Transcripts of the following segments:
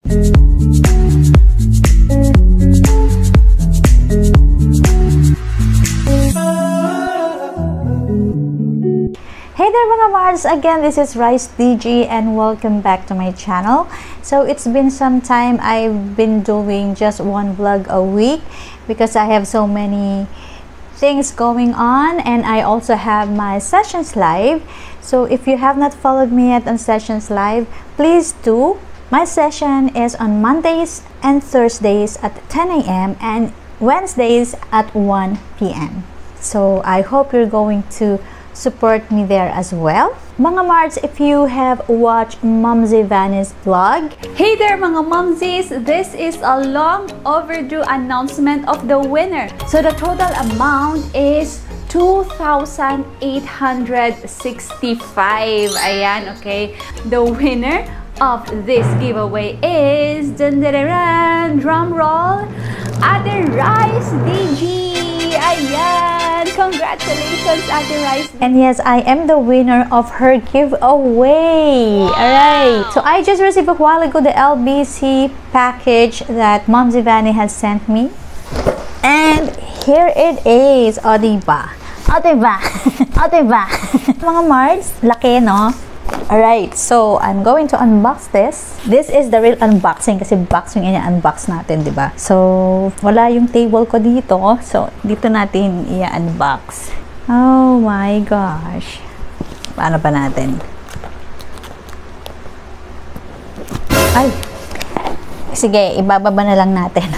Hey there mga Mars! Again, this is Ryce DG and welcome back to my channel. So it's been some time I've been doing just one vlog a week because I have so many things going on, and I also have my sessions live. So if you have not followed me yet on sessions live, please do. My session is on Mondays and Thursdays at 10 a.m. and Wednesdays at 1 p.m. So I hope you're going to support me there as well. Mga Marts, if you have watched Mumzy Vany's vlog. Hey there mga Mumsies! This is a long overdue announcement of the winner. So the total amount is 2,865. Ayan, okay. The winner of this giveaway is, drum roll, Ate Ryce DG. Ayan! Congratulations, Ate Ryce. And yes, I am the winner of her giveaway. Wow. Alright. So I just received a while ago the LBC package that Mumzy Vany has sent me. And here it is. O, diba? O, diba? O, diba? Mga Mards, laki, no? Alright, so I'm going to unbox this. This is the real unboxing kasi box yung i-unbox natin, diba? So, wala yung table ko dito. So, dito natin i-unbox. Oh my gosh. Paano ba natin? Ay! Sige, ibababa na lang natin.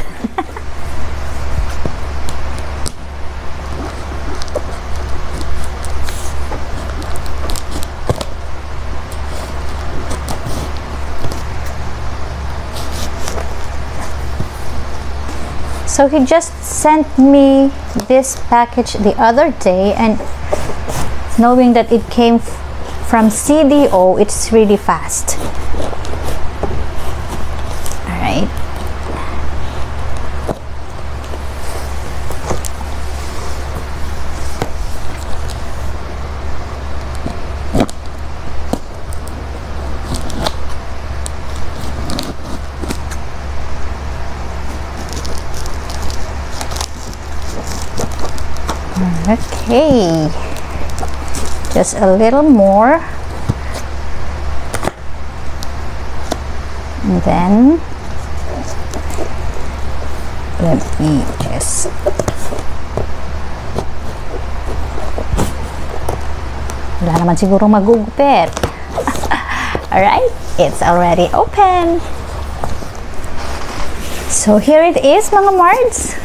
So he just sent me this package the other day, and knowing that it came from CDO, it's really fast. Alright. Okay, just a little more, and then let me just wala naman siguro magugupit. Alright, it's already open. So here it is mga Mards.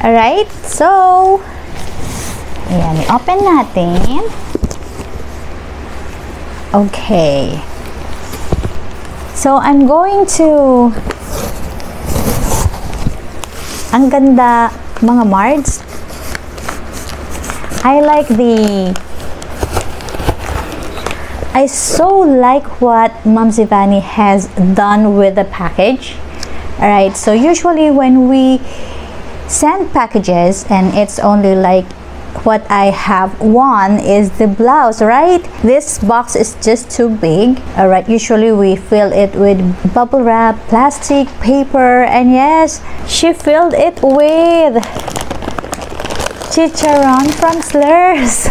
Alright, so ayan, i-open natin. Okay. So, I'm going to... Ang ganda, mga Mards. I so like what Mumzy Vany has done with the package. Alright, so usually when we send packages and it's only like what I have won is the blouse, right? This box is just too big. Alright, usually we fill it with bubble wrap, plastic, paper, and yes, she filled it with chicharon from Slurs.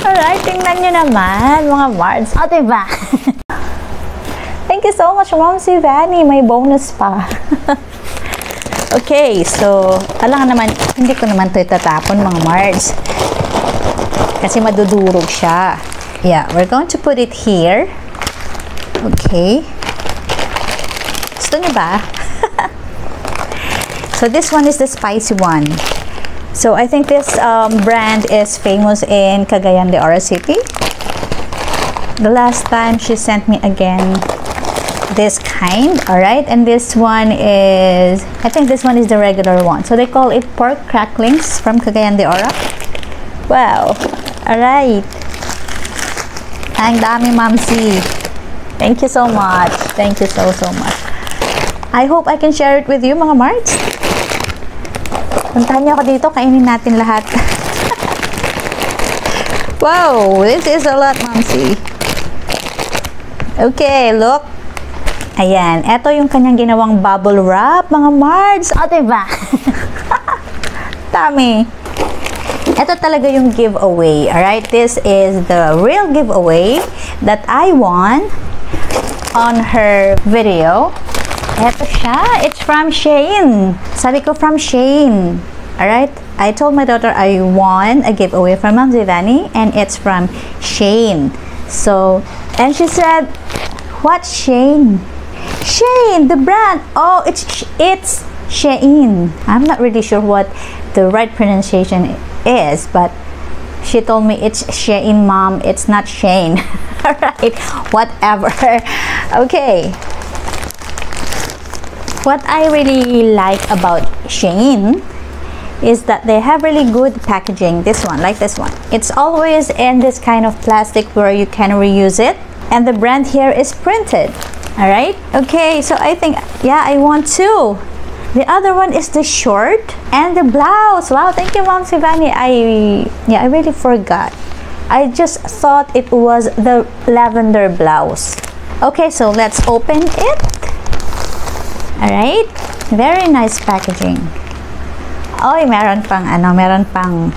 Alright, tingnan nyo naman mga Mards. O, diba? Thank you so much, Mumzy Vany. May bonus pa. Okay, so alam naman, hindi ko naman ito itatapon mga Mards kasi madudurog siya. Yeah, we're going to put it here. Okay. Gusto niyo ba? So this one is the spicy one. So I think this brand is famous in Cagayan de Oro City. The last time she sent me again this kind, alright, and this one is, I think this one is the regular one, so they call it pork cracklings from Cagayan de Oro. Wow, alright, ang dami Mumzy. Thank you so much, thank you so much. I hope I can share it with you mga Marts. Puntahan niyo ako dito, kainin natin lahat. Wow, this is a lot Mumzy. Okay, look. Ayan, eto yung kanyang ginawang bubble wrap, mga Mards. O, diba? Dami. Ito talaga yung giveaway. Alright, this is the real giveaway that I won on her video. Ito siya. It's from Shein. Sabi ko from Shein. Alright, I told my daughter I won a giveaway from Mumzy Vany and it's from Shein. So, and she said, what Shein? Shein, the brand. Oh, it's Shein. I'm not really sure what the right pronunciation is, but she told me it's Shein, Mom. It's not Shein. Alright, whatever. Okay. What I really like about Shein is that they have really good packaging. This one, like this one. It's always in this kind of plastic where you can reuse it. And the brand here is printed. Alright? Okay, so I think, yeah, I want two. The other one is the short and the blouse. Wow, thank you, Mumzy Vany. I really forgot. I just thought it was the lavender blouse. Okay, so let's open it. Alright? Very nice packaging. Oy, meron pang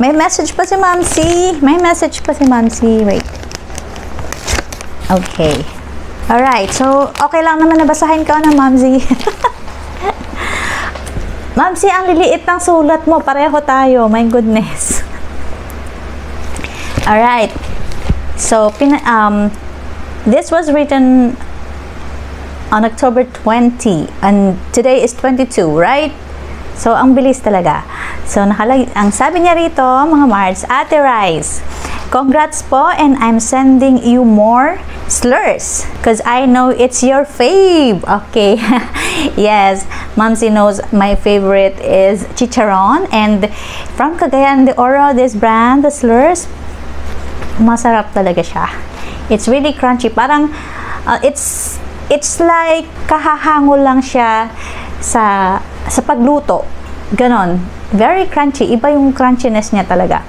may message pa si Mumzy. May message pa si Mumzy. Wait. Okay. Alright, so okay lang naman nabasahin ko na, Mumzy. Mumzy, ang liliit ng sulat mo. Pareho tayo. My goodness. Alright. So, this was written on October 20 and today is 22, right? So, ang bilis talaga. So, ang sabi niya rito, mga Mards, Ate Ryce, congrats po and I'm sending you more slurs because I know it's your fave. Okay. Yes, Mumzy knows my favorite is chicharon, and from Cagayan de Oro, this brand, the slurs, masarap talaga siya. It's really crunchy. Parang it's like kahahango lang siya sa pagluto. Ganon. Very crunchy. Iba yung crunchiness niya talaga.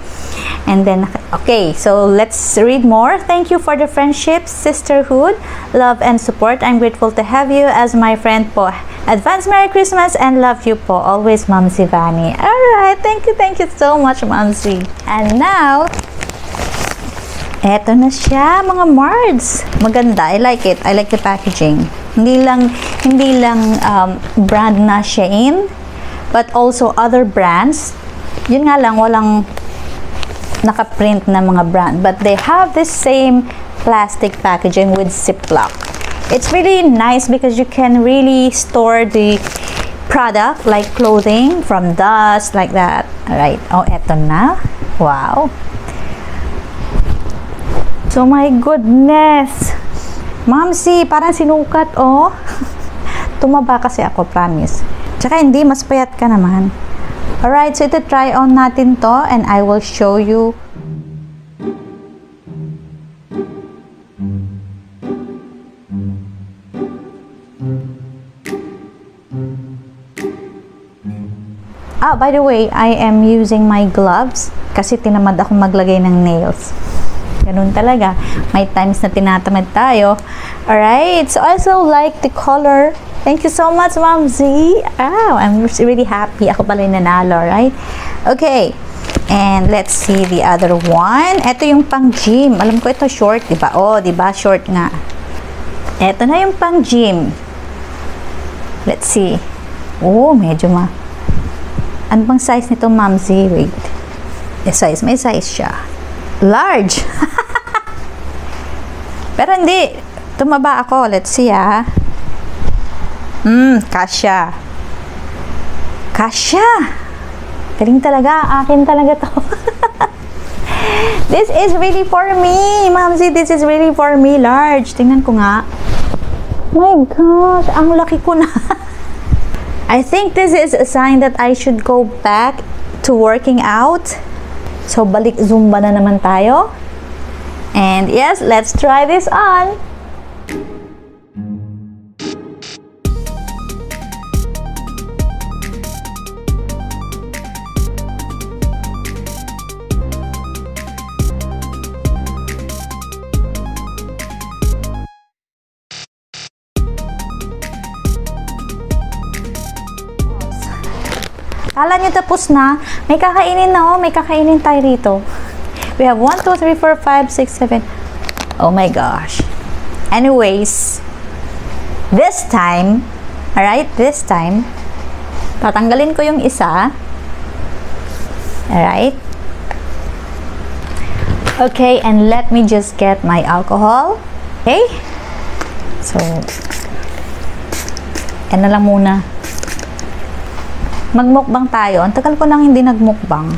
And then, okay, so let's read more. Thank you for the friendship, sisterhood, love, and support. I'm grateful to have you as my friend po. Advance Merry Christmas and love you po. Always, Mumzy Vany. Alright, thank you so much, Mumzy. And now, eto na siya, mga Mards. Maganda. I like it. I like the packaging. Hindi lang brand na Shein, but also other brands. Yun nga lang, walang naka-print na mga brand, but they have this same plastic packaging with Ziploc. It's really nice because you can really store the product like clothing from dust, like that. Alright. Oh, eto na. Wow. So, my goodness. Mumzy, parang sinukat, oh. Tumaba kasi ako, promise. Tsaka hindi, mas payat ka naman. Alright, so ito try on natin to and I will show you. Ah, by the way, I am using my gloves kasi tinamad ako maglagay ng nails. Ganun talaga. May times na tinatamad tayo. Alright, so I also like the color. Thank you so much, Mumzy. Oh, I'm really happy. Ako pala yung nanalo, right? Okay. And let's see the other one. Ito yung pang gym. Alam ko ito short, diba? Oh, diba? Short nga. Ito na yung pang gym. Let's see. Oh, medyo ano bang size nito, Mumzy? Wait. May size siya. Large. Pero hindi. Tumaba ako. Let's see, ah. Kasya. Kasya. Galing talaga. Akin talaga to. This is really for me. Mumzy, this is really for me. Large. Tingnan ko nga. My gosh. Ang laki ko na. I think this is a sign that I should go back to working out. So, balik Zumba na naman tayo. And yes, let's try this on. Kala nyo tapos na? May kakainin na, oh. May kakainin tayo rito. We have 1, 2, 3, 4, 5, 6, 7. Oh my gosh. Anyways, this time, alright, this time, tatanggalin ko yung isa. Alright. Okay, and let me just get my alcohol. Okay? So, yan na lang muna. Magmukbang tayo. Ang tagal ko lang hindi nagmukbang.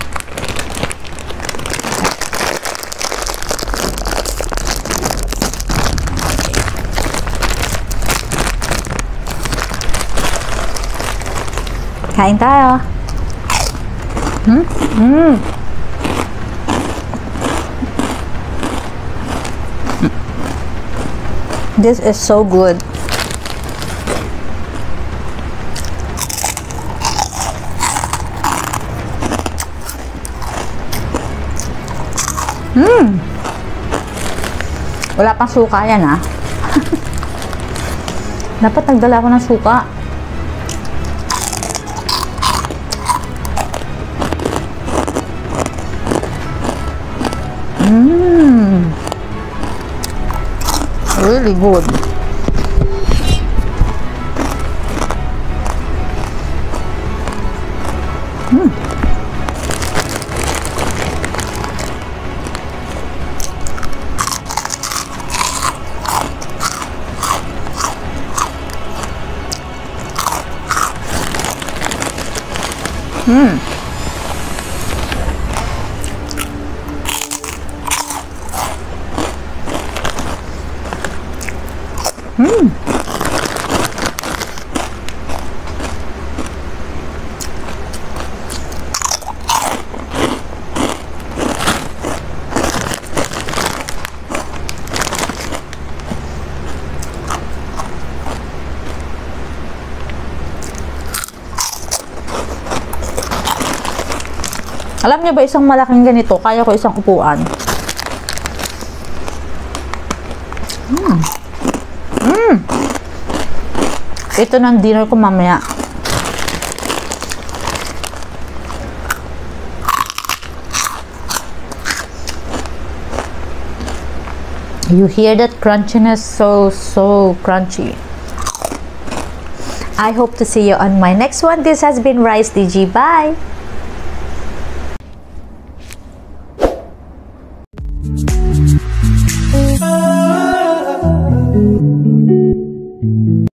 Kain tayo. This is so good. Wala pang suka yan, ha? Dapat nagdala ko ng suka. Really good. Alam niyo ba, isang malaking ganito, kaya ko isang upuan. Ito ng dinner ko mamaya. You hear that crunchiness? So crunchy. I hope to see you on my next one. This has been Ryce DG. Bye! Ah, ah, ah, ah.